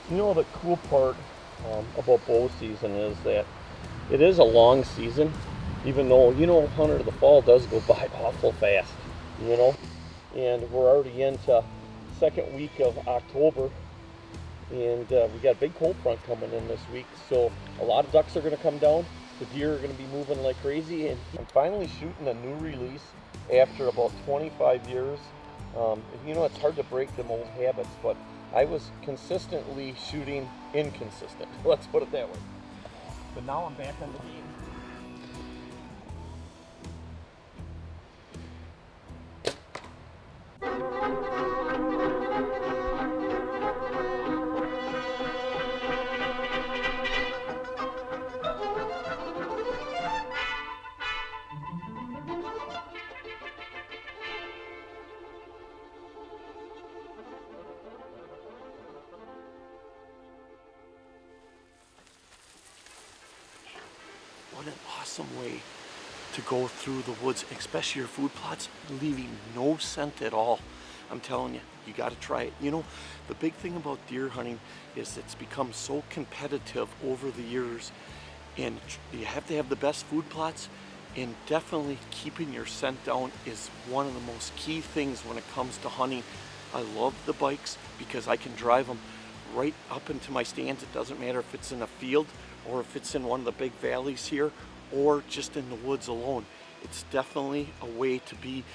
You know, the cool part about bow season is that it is a long season, even though, Hunter, the fall does go by awful fast, you know, and we're already into second week of October, and we got a big cold front coming in this week, so a lot of ducks are going to come down. The deer are going to be moving like crazy, and I'm finally shooting a new release after about 25 years. It's hard to break them old habits, but I was consistently shooting inconsistent. Let's put it that way. But now I'm back on the game. What an awesome way to go through the woods, especially your food plots, leaving no scent at all. I'm telling you, you got to try it. The big thing about deer hunting is it's become so competitive over the years, and you have to have the best food plots, and definitely keeping your scent down is one of the most key things when it comes to hunting. I love the bikes because I can drive them right up into my stands. It doesn't matter if it's in a field or if it's in one of the big valleys here or just in the woods alone. It's definitely a way to be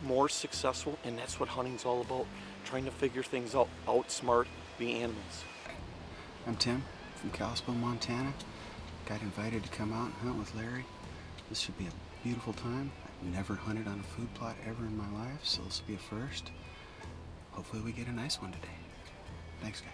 more successful, and that's what hunting's all about, trying to figure things out, outsmart the animals. I'm Tim from Kalispell, Montana. Got invited to come out and hunt with Larry. This should be a beautiful time. I've never hunted on a food plot ever in my life, so this will be a first. Hopefully we get a nice one today. Thanks, guys.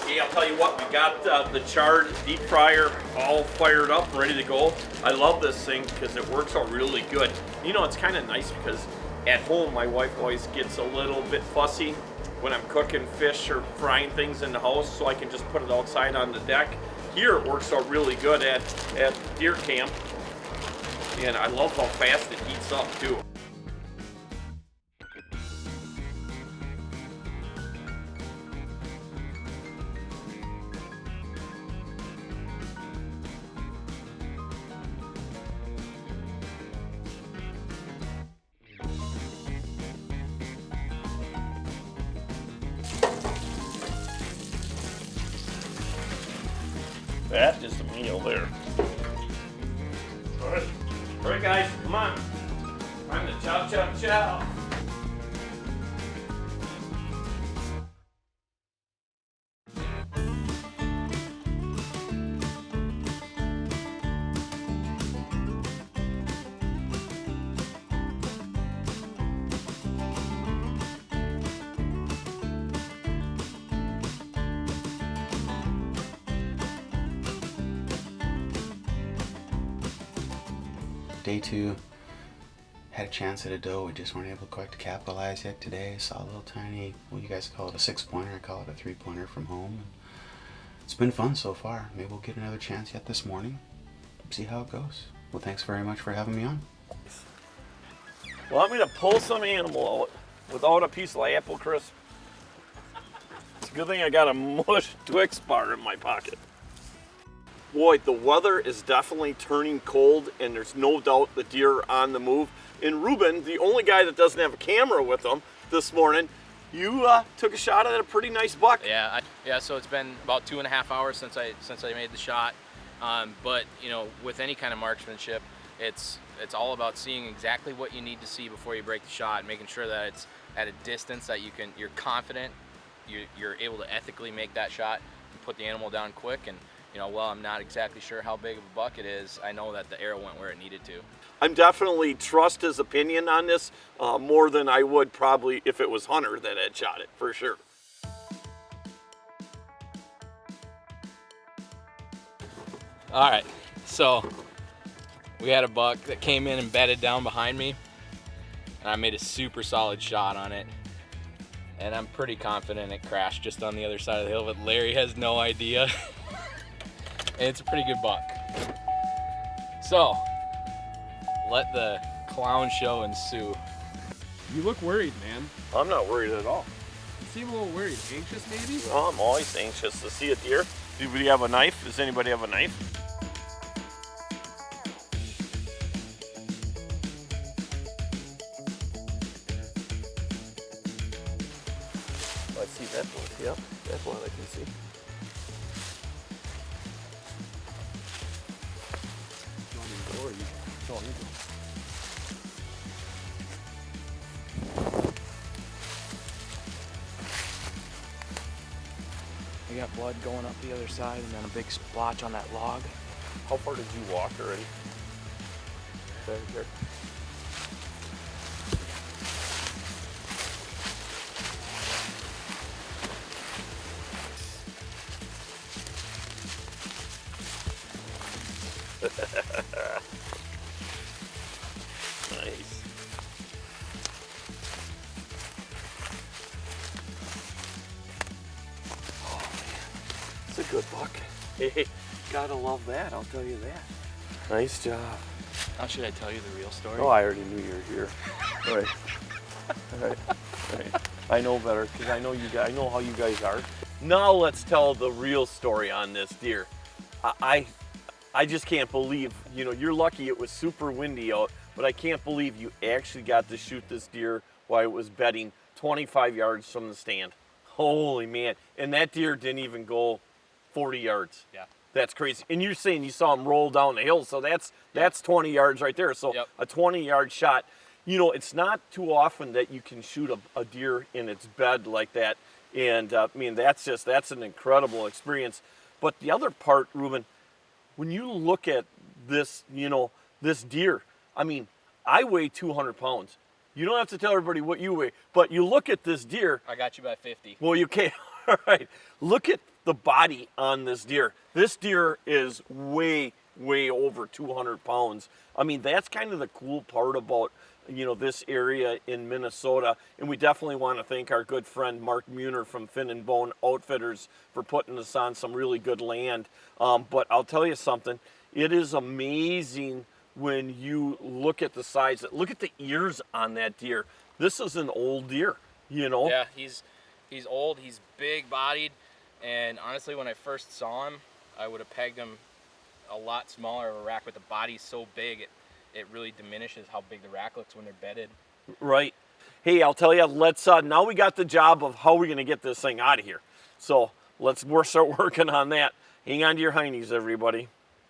Hey, I'll tell you what, we got the charred deep fryer all fired up, ready to go. I love this thing because it works out really good. It's kind of nice because at home my wife always gets a little bit fussy when I'm cooking fish or frying things in the house, so I can just put it outside on the deck. Here it works out really good at deer camp, and I love how fast it heats up too. That is the meal there. All right, guys, come on. Time to chow, chow, chow. Day 2, Had a chance at a doe, we just weren't able quite to capitalize yet today. Saw a little tiny, well, you guys call it a 6-pointer, I call it a 3-pointer from home. It's been fun so far. Maybe we'll get another chance yet this morning. See how it goes. Well, thanks very much for having me on. Want me to pull some animal out without a piece of apple crisp? It's a good thing I got a mush Twix bar in my pocket. Boy, the weather is definitely turning cold, and there's no doubt the deer are on the move. And Reuben, the only guy that doesn't have a camera with him this morning, you took a shot at a pretty nice buck. Yeah, so it's been about 2.5 hours since I made the shot. But you know, with any kind of marksmanship, it's all about seeing exactly what you need to see before you break the shot, and making sure that it's at a distance that you're confident, you're able to ethically make that shot and put the animal down quick. And you know, while I'm not exactly sure how big of a buck it is, I know that the arrow went where it needed to. I'm definitely trust his opinion on this more than I would probably if it was Hunter that had shot it, for sure. All right, so we had a buck that came in and bedded down behind me, and I made a super solid shot on it. And I'm pretty confident it crashed just on the other side of the hill, but Larry has no idea. And it's a pretty good buck. So, let the clown show ensue. You look worried, man. I'm not worried at all. You seem a little worried. Anxious, maybe? Oh, I'm always anxious to see a deer. Do we have a knife? Does anybody have a knife? Oh, I see that one. Yep, that one I can see. We got blood going up the other side and then a big splotch on that log. How far did you walk already? Right here. Nice. Oh man, it's a good buck. Hey, gotta love that, I'll tell you that. Nice job. Now should I tell you the real story? Oh, I already knew you were here. All right. All right. All right. I know better because I know you guys. I know how you guys are. Now let's tell the real story on this deer. I just can't believe, you know, you're lucky it was super windy out, but I can't believe you actually got to shoot this deer while it was bedding 25 yards from the stand. Holy man. And that deer didn't even go 40 yards. Yeah. That's crazy. And you're saying you saw him roll down the hill, so that's 20 yards right there. So a 20-yard shot. You know, it's not too often that you can shoot a deer in its bed like that. And I mean, that's an incredible experience. But the other part, Reuben, when you look at this, you know, this deer, I mean, I weigh 200 pounds. You don't have to tell everybody what you weigh, but you look at this deer. I got you by 50. Well, you can't. All right. Look at the body on this deer. This deer is way over 200 pounds. I mean, that's kind of the cool part about, you know, this area in Minnesota. And we definitely want to thank our good friend Mark Muner from Fin and Bone Outfitters for putting us on some really good land. But I'll tell you something, it is amazing when you look at the size, look at the ears on that deer. This is an old deer, you know? Yeah, he's old, he's big bodied, and honestly, when I first saw him, I would have pegged him a lot smaller of a rack, but the body's so big, it really diminishes how big the rack looks when they're bedded. Right. Hey, I'll tell you, let's, now we got the job of how we're gonna get this thing out of here. So we'll start working on that. Hang on to your heinies, everybody.